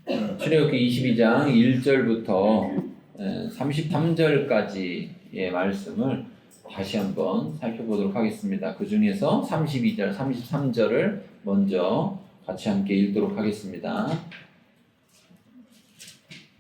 출애굽기 22장 1절부터 33절까지의 말씀을 다시 한번 살펴보도록 하겠습니다. 그 중에서 32절, 33절을 먼저 같이 함께 읽도록 하겠습니다.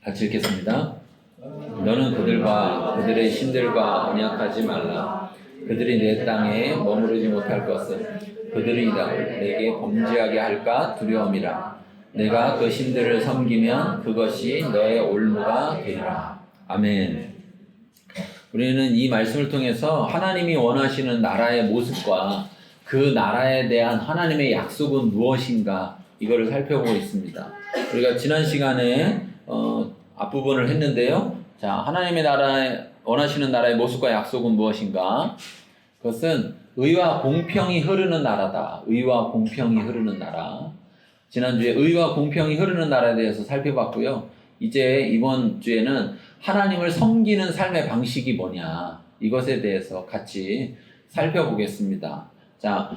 같이 읽겠습니다. 너는 그들의 신들과 언약하지 말라. 그들이 내 땅에 머무르지 못할 것은 그들이 내게 범죄하게 할까 두려움이라. 내가 그 신들을 섬기면 그것이 너의 올무가 되리라. 아멘. 우리는 이 말씀을 통해서 하나님이 원하시는 나라의 모습과 그 나라에 대한 하나님의 약속은 무엇인가 이거를 살펴보고 있습니다. 우리가 지난 시간에 앞부분을 했는데요. 자, 하나님의 원하시는 나라의 모습과 약속은 무엇인가? 그것은 의와 공평이 흐르는 나라다. 의와 공평이 흐르는 나라. 지난주에 의와 공평이 흐르는 나라에 대해서 살펴봤고요. 이제 이번 주에는 하나님을 섬기는 삶의 방식이 뭐냐, 이것에 대해서 같이 살펴보겠습니다. 자,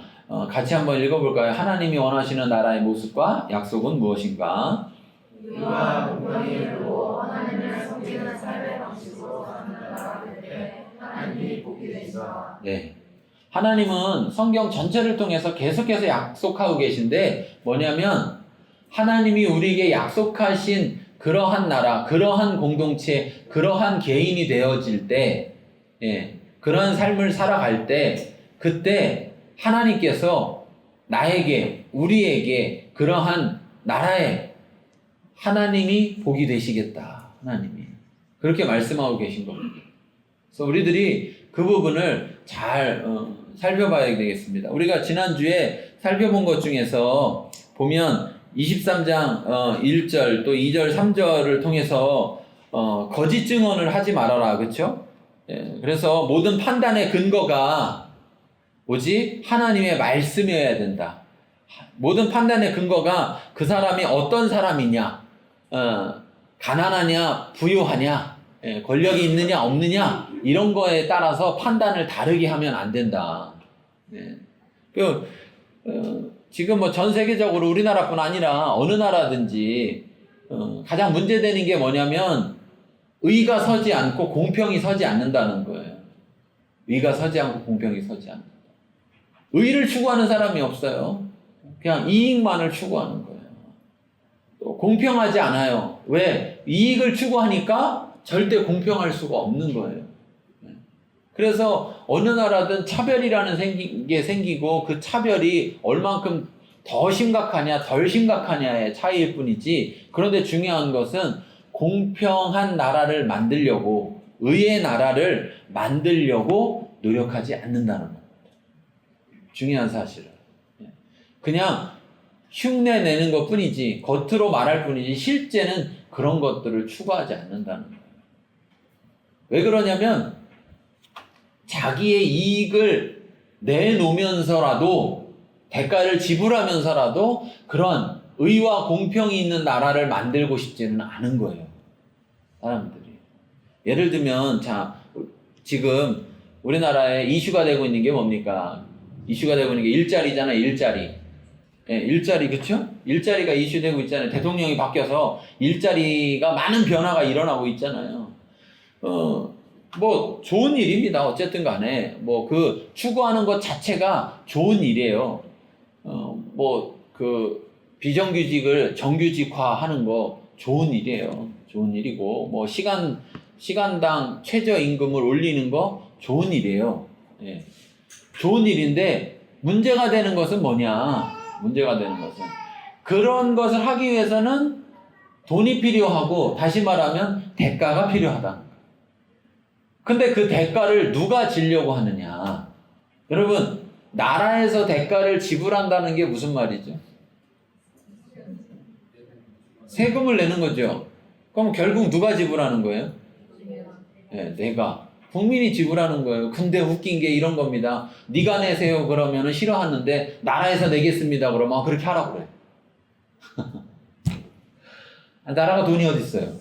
같이 한번 읽어볼까요? 하나님이 원하시는 나라의 모습과 약속은 무엇인가? 의와 공평이 흐르고 하나님을 섬기는 삶의 방식으로 사는 나라가 될 때 하나님이 복이 되시라. 네. 하나님은 성경 전체를 통해서 계속해서 약속하고 계신데 뭐냐면 하나님이 우리에게 약속하신 그러한 나라, 그러한 공동체, 그러한 개인이 되어질 때, 그러한 삶을 살아갈 때, 그때 하나님께서 나에게, 우리에게 그러한 나라에 하나님이 복이 되시겠다. 하나님이 그렇게 말씀하고 계신 겁니다. 그래서 우리들이 그 부분을 잘 살펴봐야 되겠습니다. 우리가 지난주에 살펴본 것 중에서 보면 23장 1절 또 2절 3절을 통해서 거짓 증언을 하지 말아라. 그렇죠? 그래서 모든 판단의 근거가 뭐지? 하나님의 말씀이어야 된다. 모든 판단의 근거가 그 사람이 어떤 사람이냐, 가난하냐 부유하냐, 권력이 있느냐 없느냐, 이런 거에 따라서 판단을 다르게 하면 안 된다. 지금 뭐 전 세계적으로 우리나라뿐 아니라 어느 나라든지 가장 문제되는 게 뭐냐면 의가 서지 않고 공평이 서지 않는다는 거예요. 의가 서지 않고 공평이 서지 않는다. 의를 추구하는 사람이 없어요. 그냥 이익만을 추구하는 거예요. 또 공평하지 않아요. 왜? 이익을 추구하니까 절대 공평할 수가 없는 거예요. 그래서 어느 나라든 차별이라는 게 생기고 그 차별이 얼만큼 더 심각하냐 덜 심각하냐의 차이일 뿐이지, 그런데 중요한 것은 공평한 나라를 만들려고, 의의 나라를 만들려고 노력하지 않는다는 겁니다. 중요한 사실은. 그냥 흉내 내는 것 뿐이지, 겉으로 말할 뿐이지 실제는 그런 것들을 추구하지 않는다는 거예요. 왜 그러냐면 자기의 이익을 내놓으면서라도, 대가를 지불하면서라도 그런 의와 공평이 있는 나라를 만들고 싶지는 않은 거예요, 사람들이. 예를 들면, 자, 지금 우리나라에 이슈가 되고 있는 게 뭡니까? 이슈가 되고 있는 게 일자리잖아요, 일자리. 일자리, 그쵸? 일자리가 이슈되고 있잖아요. 대통령이 바뀌어서 일자리가 많은 변화가 일어나고 있잖아요. 뭐 좋은 일입니다. 어쨌든 간에 뭐 그 추구하는 것 자체가 좋은 일이에요. 뭐 그 비정규직을 정규직화하는 거 좋은 일이에요. 좋은 일이고, 뭐 시간당 최저임금을 올리는 거 좋은 일이에요. 좋은 일인데 문제가 되는 것은 뭐냐? 문제가 되는 것은 그런 것을 하기 위해서는 돈이 필요하고, 다시 말하면 대가가 필요하다. 근데 그 대가를 누가 지려고 하느냐? 여러분, 나라에서 대가를 지불한다는 게 무슨 말이죠? 세금을 내는 거죠. 그럼 결국 누가 지불하는 거예요? 내가. 국민이 지불하는 거예요. 근데 웃긴 게 이런 겁니다. 네가 내세요 그러면 싫어하는데 나라에서 내겠습니다 그러면 그렇게 하라고 그래. 나라가 돈이 어디 있어요?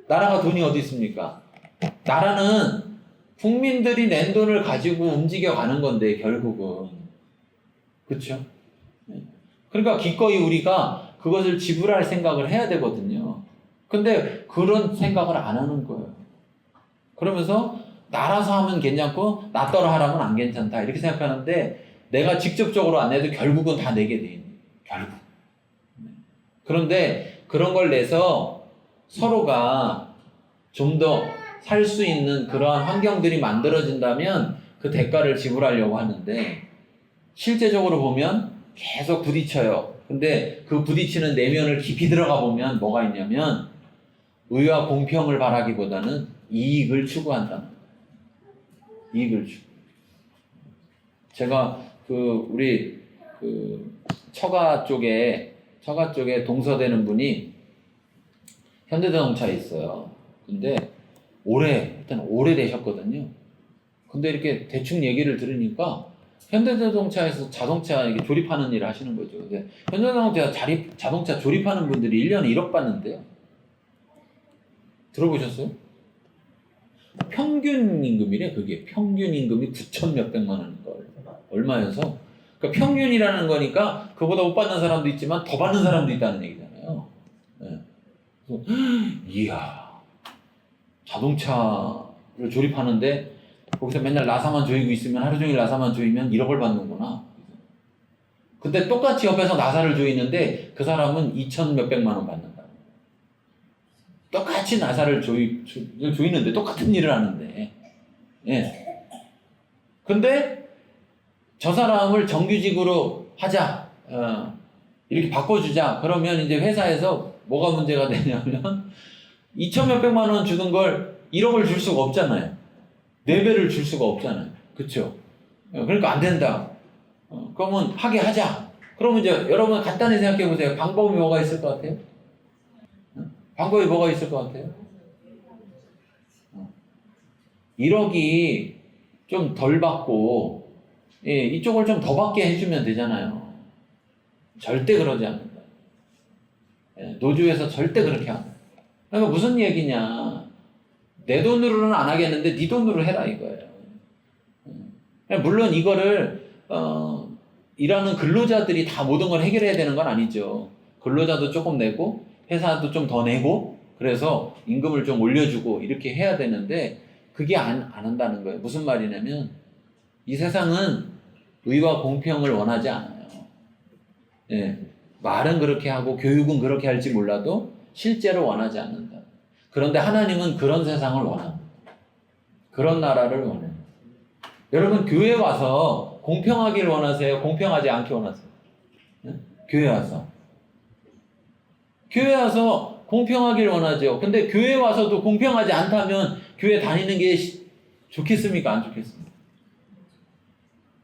나라가 돈이 어디 있습니까? 나라는 국민들이 낸 돈을 가지고 움직여가는 건데 결국은. 그렇죠? 그러니까 기꺼이 우리가 그것을 지불할 생각을 해야 되거든요. 근데 그런 생각을 안 하는 거예요. 그러면서 나라서 하면 괜찮고 나 따라 하라면 안 괜찮다 이렇게 생각하는데 내가 직접적으로 안 내도 결국은 다 내게 돼 있는 거예요. 결국. 그런데 그런 걸 내서 서로가 좀 더 살 수 있는 그러한 환경들이 만들어진다면 그 대가를 지불하려고 하는데 실제적으로 보면 계속 부딪혀요. 근데 그 부딪히는 내면을 깊이 들어가 보면 뭐가 있냐면 의와 공평을 바라기보다는 이익을 추구한다. 이익을 추구. 제가 우리 처가 쪽에 동서되는 분이 현대자동차에 있어요. 근데 일단 오래되셨거든요. 근데 이렇게 대충 얘기를 들으니까 현대자동차에서 자동차 이렇게 조립하는 일을 하시는 거죠. 근데 현대자동차 자동차 조립하는 분들이 1년에 1억 받는데요. 들어보셨어요? 평균 임금이래. 그게 평균 임금이 9천 몇백만 원인 걸. 얼마여서? 그러니까 평균이라는 거니까 그보다 못 받는 사람도 있지만 더 받는 사람도 있다는 얘기잖아요. 네. 그래서, 이야, 자동차를 조립하는데 거기서 맨날 나사만 조이고 있으면 하루 종일 나사만 조이면 1억을 받는구나. 근데 똑같이 옆에서 나사를 조이는데 그 사람은 2천 몇백만 원 받는다. 똑같이 나사를 조이는데 똑같은 일을 하는데. 예. 근데 저 사람을 정규직으로 하자. 이렇게 바꿔주자. 그러면 이제 회사에서 뭐가 문제가 되냐면 2천 몇백만 원 주는 걸 1억을 줄 수가 없잖아요. 4배를 줄 수가 없잖아요. 그쵸? 그러니까 안 된다. 그러면 하게 하자. 그러면 이제 여러분 간단히 생각해 보세요. 방법이 뭐가 있을 것 같아요? 방법이 뭐가 있을 것 같아요? 1억이 좀 덜 받고 이쪽을 좀 더 받게 해주면 되잖아요. 절대 그러지 않는다. 노조에서 절대 그렇게 안 한다. 그러니까 무슨 얘기냐. 내 돈으로는 안 하겠는데 네 돈으로 해라 이거예요. 물론 이거를 일하는 근로자들이 다 모든 걸 해결해야 되는 건 아니죠. 근로자도 조금 내고 회사도 좀 더 내고 그래서 임금을 좀 올려주고 이렇게 해야 되는데 그게 안 한다는 거예요. 무슨 말이냐면 이 세상은 의와 공평을 원하지 않아요. 예, 말은 그렇게 하고 교육은 그렇게 할지 몰라도 실제로 원하지 않는다. 그런데 하나님은 그런 세상을 원합니다. 그런 나라를 원해요. 여러분 교회 와서 공평하길 원하세요? 공평하지 않게 원하세요? 예? 교회 와서 공평하길 원하죠. 근데 교회 와서도 공평하지 않다면 교회 다니는 게 좋겠습니까? 안 좋겠습니까?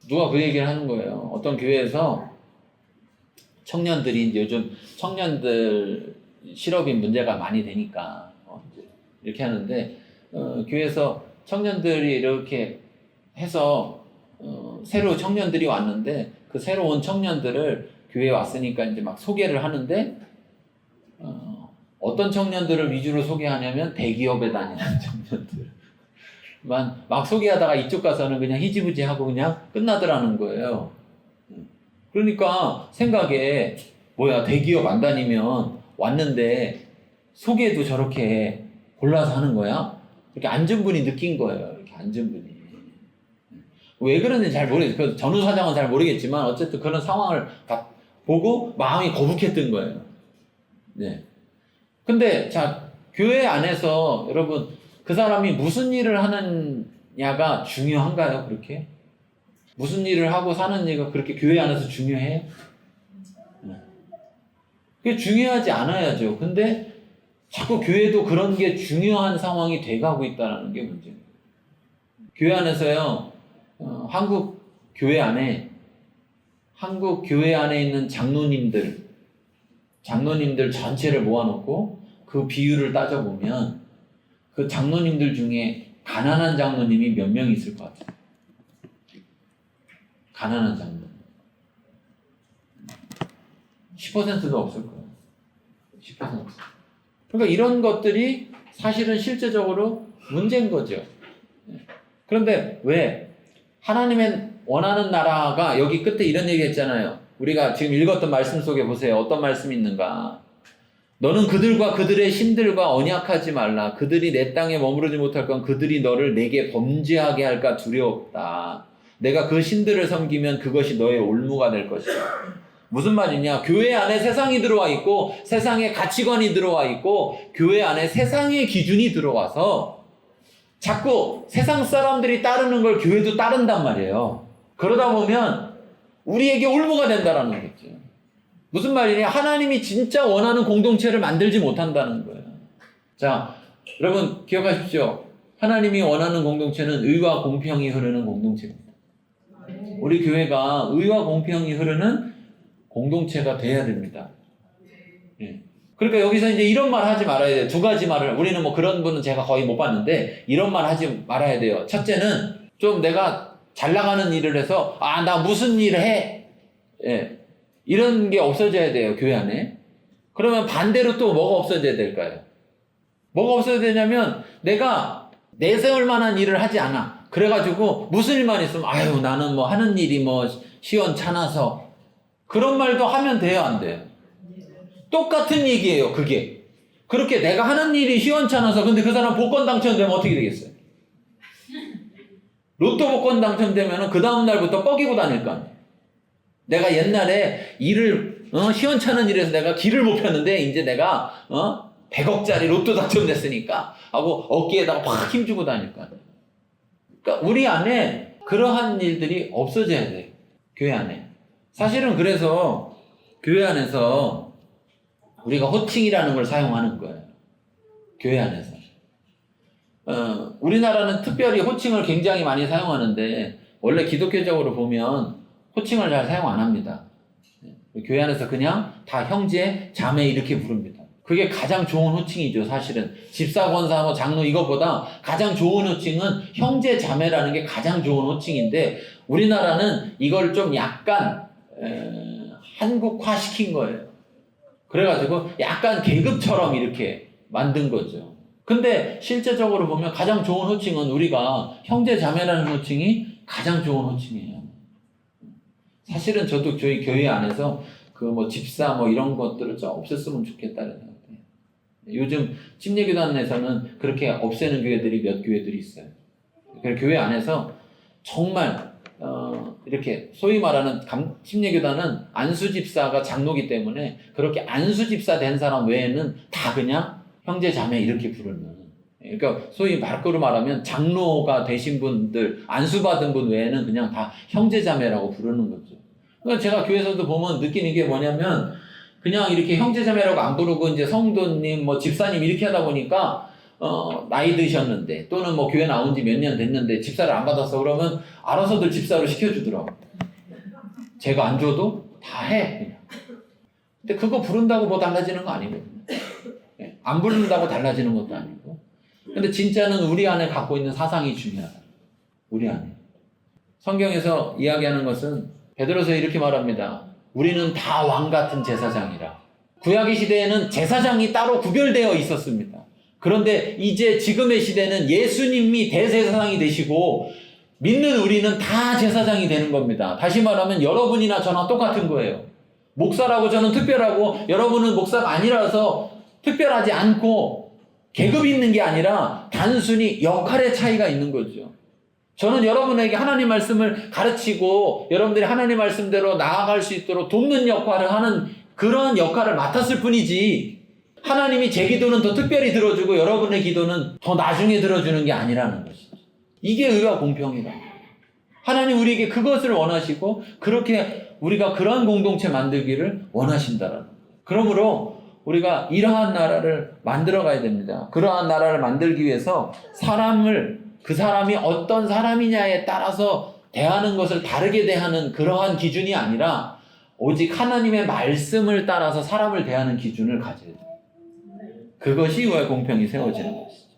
누가 그 얘기를 하는 거예요. 어떤 교회에서 청년들이 이제 요즘 청년들 실업인 문제가 많이 되니까 이렇게 하는데 교회에서 청년들이 이렇게 해서 새로 청년들이 왔는데 그 새로 온 청년들을 교회에 왔으니까 이제 막 소개를 하는데 어떤 청년들을 위주로 소개하냐면 대기업에 다니는 청년들. 막 소개하다가 이쪽 가서는 그냥 희지부지하고 그냥 끝나더라는 거예요. 그러니까 생각에 뭐야 대기업 안 다니면 왔는데 소개도 저렇게 골라서 하는 거야? 이렇게 앉은 분이 느낀 거예요. 이렇게 앉은 분이. 왜 그런지 잘 모르겠어요. 그 전후 사정은 잘 모르겠지만 어쨌든 그런 상황을 보고 마음이 거북했던 거예요. 네. 근데 자 교회 안에서 여러분 그 사람이 무슨 일을 하느냐가 중요한가요? 그렇게? 무슨 일을 하고 사는 일가 그렇게 교회 안에서 중요해요? 네. 그게 중요하지 않아야죠. 근데 자꾸 교회도 그런 게 중요한 상황이 돼가고 있다는 게 문제예요. 교회 안에서요, 한국 교회 안에 있는 장로님들 전체를 모아놓고 그 비율을 따져보면 그 장로님들 중에 가난한 장로님이 몇 명 있을 것 같아요. 가난한 장로. 10%도 없을 거예요. 10%. 그러니까 이런 것들이 사실은 실제적으로 문제인 거죠. 그런데 왜? 하나님의 원하는 나라가 여기 끝에 이런 얘기 했잖아요. 우리가 지금 읽었던 말씀 속에 보세요. 어떤 말씀이 있는가? 너는 그들과 그들의 신들과 언약하지 말라. 그들이 내 땅에 머무르지 못할 건 그들이 너를 내게 범죄하게 할까 두려웠다. 내가 그 신들을 섬기면 그것이 너의 올무가 될 것이다. 무슨 말이냐? 교회 안에 세상이 들어와 있고 세상의 가치관이 들어와 있고 교회 안에 세상의 기준이 들어와서 자꾸 세상 사람들이 따르는 걸 교회도 따른단 말이에요. 그러다 보면 우리에게 올무가 된다라는 거죠. 무슨 말이냐? 하나님이 진짜 원하는 공동체를 만들지 못한다는 거예요. 자, 여러분 기억하십시오. 하나님이 원하는 공동체는 의와 공평이 흐르는 공동체입니다. 우리 교회가 의와 공평이 흐르는 공동체가 돼야 됩니다. 예. 그러니까 여기서 이제 이런 말 하지 말아야 돼요. 두 가지 말을, 우리는 뭐 그런 분은 제가 거의 못 봤는데, 이런 말 하지 말아야 돼요. 첫째는 좀 내가 잘 나가는 일을 해서, 나 무슨 일을 해? 예. 이런 게 없어져야 돼요, 교회 안에. 그러면 반대로 또 뭐가 없어져야 될까요? 뭐가 없어야 되냐면, 내가 내세울 만한 일을 하지 않아. 그래가지고 무슨 일만 있으면, 나는 뭐 하는 일이 뭐 시원찮아서. 그런 말도 하면 돼요, 안 돼요? 똑같은 얘기예요, 그게. 그렇게 내가 하는 일이 시원찮아서, 근데 그 사람 복권 당첨되면 어떻게 되겠어요? 로또 복권 당첨되면 그 다음날부터 뻐기고 다닐 거 아니에요. 내가 옛날에 일을, 시원찮은 일에서 내가 길을 못 폈는데, 이제 내가, 100억짜리 로또 당첨됐으니까, 하고 어깨에다가 확 힘주고 다닐 거 아니에요. 그러니까 우리 안에 그러한 일들이 없어져야 돼요, 교회 안에. 사실은 그래서 교회 안에서 우리가 호칭이라는 걸 사용하는 거예요. 교회 안에서. 우리나라는 특별히 호칭을 굉장히 많이 사용하는데 원래 기독교적으로 보면 호칭을 잘 사용 안 합니다. 교회 안에서 그냥 다 형제, 자매 이렇게 부릅니다. 그게 가장 좋은 호칭이죠, 사실은. 집사, 권사, 뭐 장로 이것보다 가장 좋은 호칭은 형제, 자매라는 게 가장 좋은 호칭인데 우리나라는 이걸 좀 약간 한국화 시킨 거예요. 그래가지고 약간 계급처럼 이렇게 만든 거죠. 근데 실제적으로 보면 가장 좋은 호칭은 우리가 형제 자매라는 호칭이 가장 좋은 호칭이에요. 사실은 저도 저희 교회 안에서 그 뭐 집사 뭐 이런 것들을 좀 없앴으면 좋겠다는 생각해요. 요즘 침례교단에서는 그렇게 없애는 교회들이 몇 교회들이 있어요. 그래서 교회 안에서 정말 이렇게 소위 말하는 침례교단은 안수집사가 장로기 때문에 그렇게 안수집사 된 사람 외에는 다 그냥 형제 자매 이렇게 부르는, 그러니까 소위 말거로 말하면 장로가 되신 분들, 안수받은 분 외에는 그냥 다 형제 자매라고 부르는 거죠. 그러니까 제가 교회에서도 보면 느끼는 게 뭐냐면 그냥 이렇게 형제 자매라고 안 부르고 이제 성도님 뭐 집사님 이렇게 하다 보니까 나이 드셨는데 또는 뭐 교회 나온 지 몇 년 됐는데 집사를 안 받았어 그러면 알아서들 집사로 시켜주더라고. 제가 안 줘도 다 해 그냥. 근데 그거 부른다고 뭐 달라지는 거 아니거든요. 안 부른다고 달라지는 것도 아니고. 근데 진짜는 우리 안에 갖고 있는 사상이 중요하다. 우리 안에. 성경에서 이야기하는 것은 베드로서 이렇게 말합니다. 우리는 다 왕 같은 제사장이라. 구약의 시대에는 제사장이 따로 구별되어 있었습니다. 그런데 이제 지금의 시대는 예수님이 대제사장이 되시고 믿는 우리는 다 제사장이 되는 겁니다. 다시 말하면 여러분이나 저나 똑같은 거예요. 목사라고 저는 특별하고 여러분은 목사가 아니라서 특별하지 않고 계급이 있는 게 아니라 단순히 역할의 차이가 있는 거죠. 저는 여러분에게 하나님 말씀을 가르치고 여러분들이 하나님 말씀대로 나아갈 수 있도록 돕는 역할을 하는 그런 역할을 맡았을 뿐이지 하나님이 제 기도는 더 특별히 들어주고 여러분의 기도는 더 나중에 들어주는 게 아니라는 것이죠. 이게 의와 공평이다. 하나님 우리에게 그것을 원하시고 그렇게 우리가 그런 공동체 만들기를 원하신다라는 거예요. 그러므로 우리가 이러한 나라를 만들어 가야 됩니다. 그러한 나라를 만들기 위해서 그 사람이 어떤 사람이냐에 따라서 대하는 것을 다르게 대하는 그러한 기준이 아니라 오직 하나님의 말씀을 따라서 사람을 대하는 기준을 가져야 돼요. 그것이 왜 공평이 세워지는 것이죠.